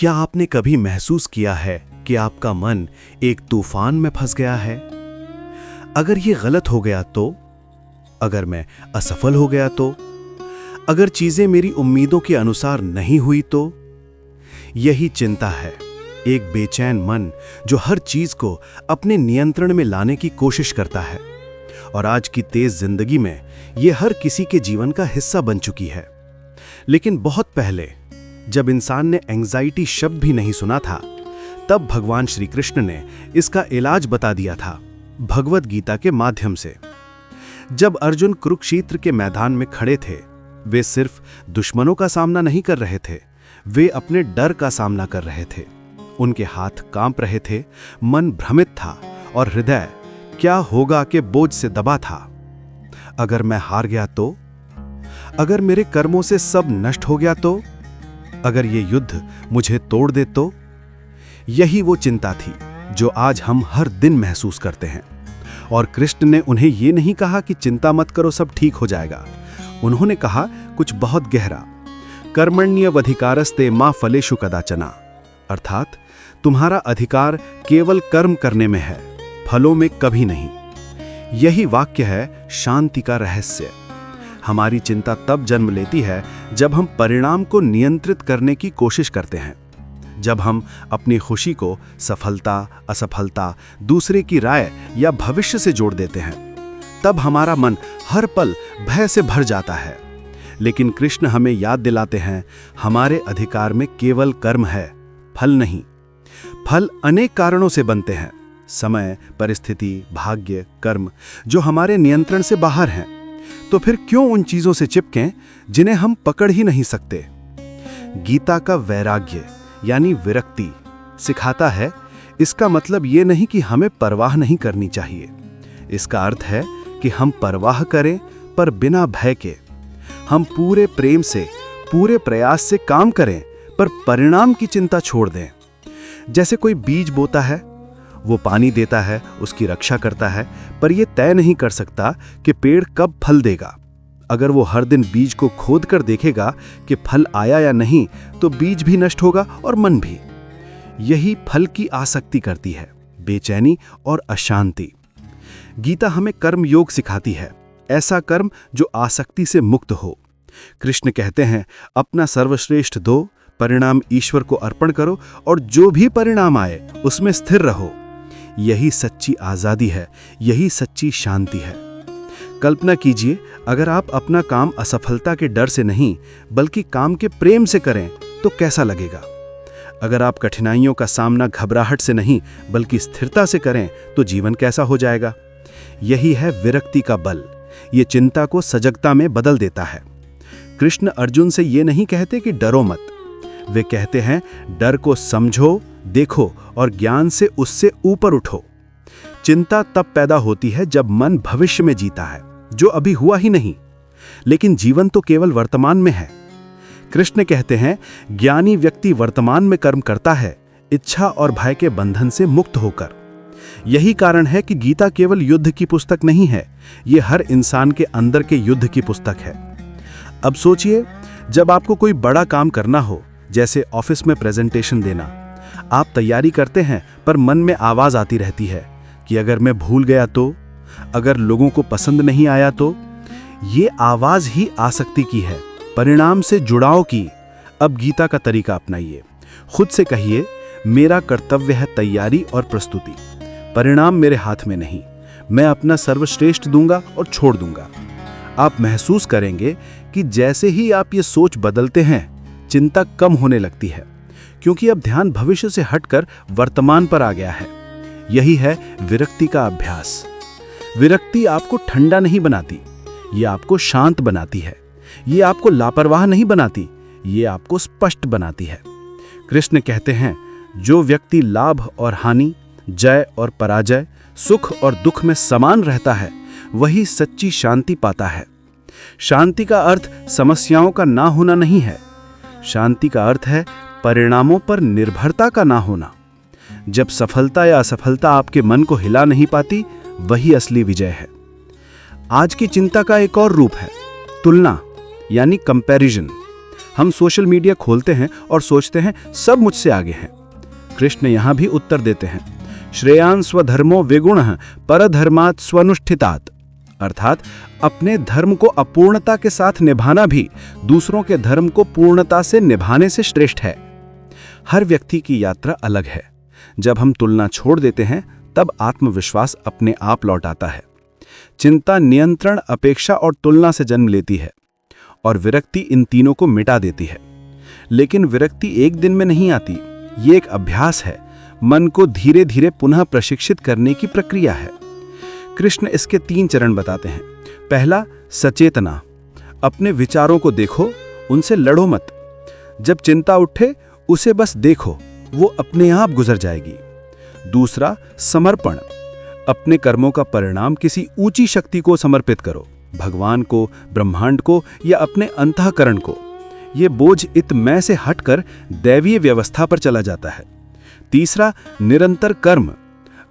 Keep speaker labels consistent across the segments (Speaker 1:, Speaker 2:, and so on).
Speaker 1: क्या आपने कभी महसूस किया है कि आपका मन एक तूफान में फंस गया है? अगर ये गलत हो गया तो? अगर मैं असफल हो गया तो? अगर चीजें मेरी उम्मीदों के अनुसार नहीं हुई तो? यही चिंता है, एक बेचैन मन जो हर चीज को अपने नियंत्रण में लाने की कोशिश करता है। और आज की तेज जिंदगी में यह हर किसी के जीवन का हिस्सा बन चुकी है। लेकिन बहुत पहले, जब इंसान ने एंजाइटी शब्द भी नहीं सुना था, तब भगवान श्री कृष्ण ने इसका इलाज बता दिया था भगवत गीता के माध्यम से। जब अर्जुन कुरुक्षेत्र के मैदान में खड़े थे, वे सिर्फ दुश्मनों का सामना नहीं कर रहे थे, वे अपने डर का सामना कर रहे थे। उनके हाथ कांप रहे थे, मन भ्रमित था और हृदय क्या होगा के बोझ से दबा था। अगर मैं हार गया तो? अगर मेरे कर्मों से सब नष्ट हो गया तो? अगर ये युद्ध मुझे तोड़ दे तो? यही वो चिंता थी जो आज हम हर दिन महसूस करते हैं। और कृष्ण ने उन्हें ये नहीं कहा कि चिंता मत करो, सब ठीक हो जाएगा। उन्होंने कहा कुछ बहुत गहरा, कर्मण्यवधिकारस्ते मा फलेषु कदाचना, अर्थात तुम्हारा अधिकार केवल कर्म करने में है, फलों में कभी नहीं। यही वाक्य है शांति का रहस्य। हमारी चिंता तब जन्म लेती है जब हम परिणाम को नियंत्रित करने की कोशिश करते हैं, जब हम अपनी खुशी को सफलता, असफलता, दूसरे की राय या भविष्य से जोड़ देते हैं। तब हमारा मन हर पल भय से भर जाता है। लेकिन कृष्ण हमें याद दिलाते हैं, हमारे अधिकार में केवल कर्म है, फल नहीं। फल अनेक कारणों से बनते हैं, समय, परिस्थिति, भाग्य, कर्म, जो हमारे नियंत्रण से बाहर हैं। तो फिर क्यों उन चीजों से चिपकें जिन्हें हम पकड़ ही नहीं सकते? गीता का वैराग्य यानी विरक्ति सिखाता है, इसका मतलब ये नहीं कि हमें परवाह नहीं करनी चाहिए। इसका अर्थ है कि हम परवाह करें पर बिना भय के। हम पूरे प्रेम से, पूरे प्रयास से काम करें पर परिणाम की चिंता छोड़ दें। जैसे कोई बीज बोता है, वो पानी देता है, उसकी रक्षा करता है, पर यह तय नहीं कर सकता कि पेड़ कब फल देगा। अगर वो हर दिन बीज को खोद कर देखेगा कि फल आया या नहीं, तो बीज भी नष्ट होगा और मन भी। यही फल की आसक्ति करती है, बेचैनी और अशांति। गीता हमें कर्म योग सिखाती है, ऐसा कर्म जो आसक्ति से मुक्त हो। कृष्ण कहते हैं, अपना सर्वश्रेष्ठ दो, परिणाम ईश्वर को अर्पण करो और जो भी परिणाम आए उसमें स्थिर रहो। यही सच्ची आजादी है, यही सच्ची शांति है। कल्पना कीजिए, अगर आप अपना काम असफलता के डर से नहीं बल्कि काम के प्रेम से करें तो कैसा लगेगा? अगर आप कठिनाइयों का सामना घबराहट से नहीं बल्कि स्थिरता से करें तो जीवन कैसा हो जाएगा? यही है विरक्ति का बल। ये चिंता को सजगता में बदल देता है। कृष्ण अर्जुन से ये नहीं कहते कि डरो मत, वे कहते हैं डर को समझो, देखो और ज्ञान से उससे ऊपर उठो। चिंता तब पैदा होती है जब मन भविष्य में जीता है, जो अभी हुआ ही नहीं। लेकिन जीवन तो केवल वर्तमान में है। कृष्ण कहते हैं, ज्ञानी व्यक्ति वर्तमान में कर्म करता है, इच्छा और भय के बंधन से मुक्त होकर। यही कारण है कि गीता केवल युद्ध की पुस्तक नहीं है, ये हर इंसान के अंदर के युद्ध की पुस्तक है। अब सोचिए, जब आपको कोई बड़ा काम करना हो, जैसे ऑफिस में प्रेजेंटेशन देना, आप तैयारी करते हैं पर मन में आवाज आती रहती है कि अगर मैं भूल गया तो, अगर लोगों को पसंद नहीं आया तो। ये आवाज ही आसक्ति की है, परिणाम से जुड़ाव की। अब गीता का तरीका अपनाइए, खुद से कहिए, मेरा कर्तव्य है तैयारी और प्रस्तुति, परिणाम मेरे हाथ में नहीं, मैं अपना सर्वश्रेष्ठ दूंगा और छोड़ दूंगा। आप महसूस करेंगे कि जैसे ही आप ये सोच बदलते हैं, चिंता कम होने लगती है, क्योंकि अब ध्यान भविष्य से हटकर वर्तमान पर आ गया है। यही है विरक्ति का अभ्यास। विरक्ति आपको ठंडा नहीं बनाती, ये आपको शांत बनाती है। ये आपको लापरवाह नहीं बनाती, ये आपको स्पष्ट बनाती है। कृष्ण कहते हैं, जो व्यक्ति लाभ और हानि, जय और पराजय, सुख और दुख में समान रहता है, वही सच्ची शांति पाता है। शांति का अर्थ समस्याओं का ना होना नहीं है, शांति का अर्थ है परिणामों पर निर्भरता का ना होना। जब सफलता या असफलता आपके मन को हिला नहीं पाती, वही असली विजय है। आज की चिंता का एक और रूप है तुलना, यानी कंपैरिजन। हम सोशल मीडिया खोलते हैं और सोचते हैं सब मुझसे आगे हैं। कृष्ण यहां भी उत्तर देते हैं, श्रेयान् स्वधर्मो विगुणः परधर्मात् स्वनुष्ठितात्, अर्थात अपने धर्म को अपूर्णता के साथ निभाना भी दूसरों के धर्म को पूर्णता से निभाने से श्रेष्ठ है। हर व्यक्ति की यात्रा अलग है। जब हम तुलना छोड़ देते हैं तब आत्मविश्वास अपने आप लौट आता है। चिंता नियंत्रण, अपेक्षा और तुलना से जन्म लेती है और विरक्ति इन तीनों को मिटा देती है। लेकिन विरक्ति एक दिन में नहीं आती, ये एक अभ्यास है, मन को धीरे धीरे पुनः प्रशिक्षित करने की प्रक्रिया है। कृष्ण इसके 3 चरण बताते हैं। पहला, सचेतना, अपने विचारों को देखो, उनसे लड़ो मत। जब चिंता उठे उसे बस देखो, वो अपने आप गुजर जाएगी। दूसरा, समर्पण, अपने कर्मों का परिणाम किसी ऊंची शक्ति को समर्पित करो, भगवान को, ब्रह्मांड को या अपने अंतःकरण को। ये बोझ इत मैं से हटकर दैवीय व्यवस्था पर चला जाता है। तीसरा, निरंतर कर्म,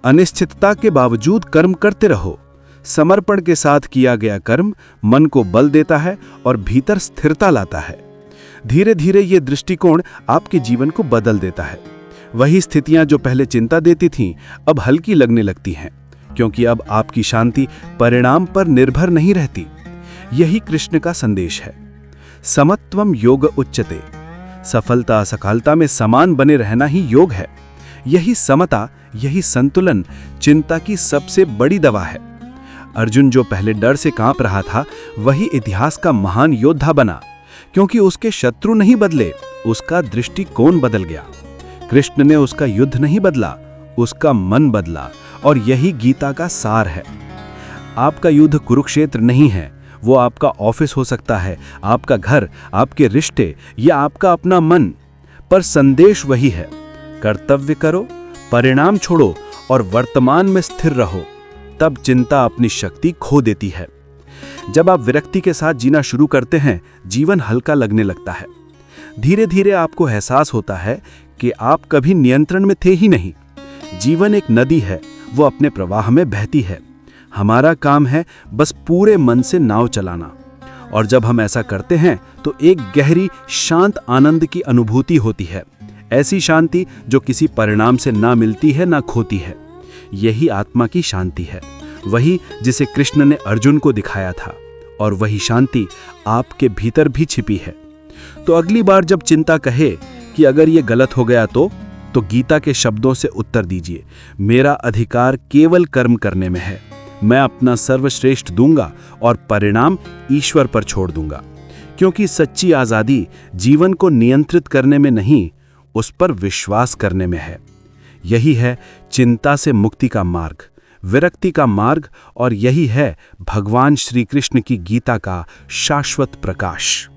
Speaker 1: अनिश्चितता के बावजूद कर्म करते रहो। समर्पण के साथ किया गया कर्म मन को बल देता है और भीतर स्थिरता लाता है। धीरे धीरे ये दृष्टिकोण आपके जीवन को बदल देता है। वही स्थितियां जो पहले चिंता देती थीं, अब हल्की लगने लगती हैं, क्योंकि अब आपकी शांति परिणाम पर निर्भर नहीं रहती। यही कृष्ण का संदेश है। समत्वम योग उच्यते, सफलता असफलता में समान बने रहना ही योग है। यही समता, यही संतुलन चिंता की सबसे बड़ी दवा है। अर्जुन जो पहले डर से कांप रहा था, वही इतिहास का महान योद्धा बना, क्योंकि उसके शत्रु नहीं बदले, उसका दृष्टिकोण बदल गया। कृष्ण ने उसका युद्ध नहीं बदला, उसका मन बदला, और यही गीता का सार है। आपका युद्ध कुरुक्षेत्र नहीं है, वो आपका ऑफिस हो सकता है, आपका घर, आपके रिश्ते या आपका अपना मन, पर संदेश वही है। कर्तव्य करो, परिणाम छोड़ो और वर्तमान में स्थिर रहो, तब चिंता अपनी शक्ति खो देती है। जब आप विरक्ति के साथ जीना शुरू करते हैं, जीवन हल्का लगने लगता है। धीरे धीरे आपको एहसास होता है कि आप कभी नियंत्रण में थे ही नहीं। जीवन एक नदी है, वो अपने प्रवाह में बहती है। हमारा काम है बस पूरे मन से नाव चलाना। और जब हम ऐसा करते हैं तो एक गहरी शांत आनंद की अनुभूति होती है, ऐसी शांति जो किसी परिणाम से ना मिलती है ना खोती है। यही आत्मा की शांति है, वही जिसे कृष्ण ने अर्जुन को दिखाया था, और वही शांति आपके भीतर भी छिपी है। तो अगली बार जब चिंता कहे कि अगर ये गलत हो गया तो गीता के शब्दों से उत्तर दीजिए, मेरा अधिकार केवल कर्म करने में है। मैं अपना सर्वश्रेष्ठ दूंगा और परिणाम ईश्वर पर छोड़ दूंगा, क्योंकि सच्ची आजादी जीवन को नियंत्रित करने में नहीं, उस पर विश्वास करने में है। यही है चिंता से मुक्ति का मार्ग, विरक्ति का मार्ग, और यही है भगवान श्री कृष्ण की गीता का शाश्वत प्रकाश।